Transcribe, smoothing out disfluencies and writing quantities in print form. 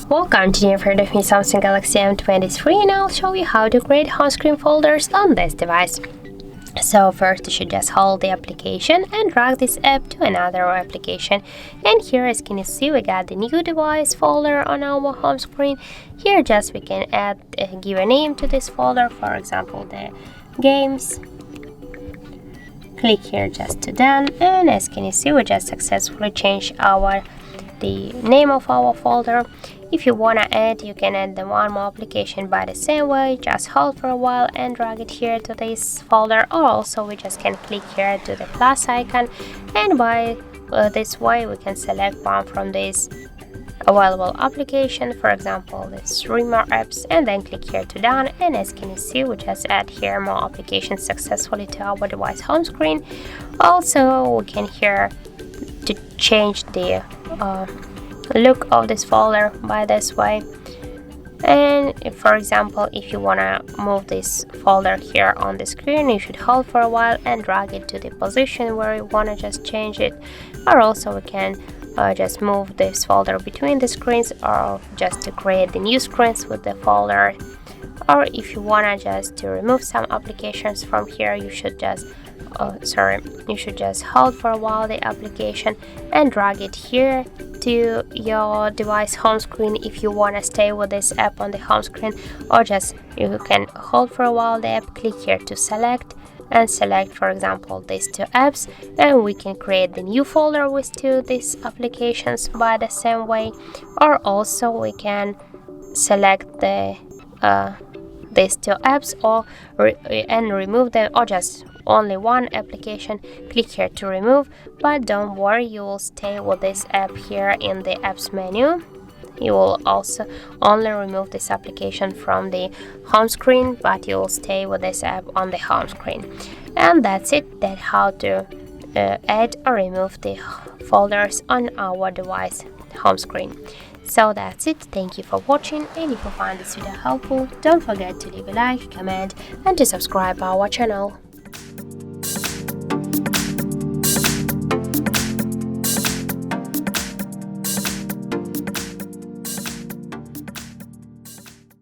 Welcome to the friend of me Samsung Galaxy M23, and I'll show you how to create home screen folders on this device. So first you should just hold the application and drag this app to another application, and here as can you see we got the new device folder on our home screen. Here just we can add give a name to this folder, for example the games. Click here just to done, and as can you see we just successfully changed the name of our folder. If you wanna add, you can add the one more application by the same way. Just hold for a while and drag it here to this folder, or also we just can click here to the plus icon, and by this way we can select one from these available application, for example these 3 more apps, and then click here to done, and as can you see we just add here more applications successfully to our device home screen. Also we can here to change the look of this folder by this way, and if, for example, if you want to move this folder here on the screen, you should hold for a while and drag it to the position where you want to just change it, or also we can just move this folder between the screens, or just to create the new screens with the folder. Or if you want to just to remove some applications from here, you should just hold for a while the application and drag it here to your device home screen if you want to stay with this app on the home screen, or just you can hold for a while the app, click here to select, and select, for example, these 2 apps, and we can create the new folder with these applications by the same way. Or also we can select the these 2 apps and remove them, or just only one application, click here to remove, but don't worry, you will stay with this app here in the apps menu. You will also only remove this application from the home screen, but you will stay with this app on the home screen. And that's it, that's how to add or remove the folders on our device home screen. So that's it, thank you for watching, and if you find this video helpful, don't forget to leave a like, comment, and to subscribe our channel.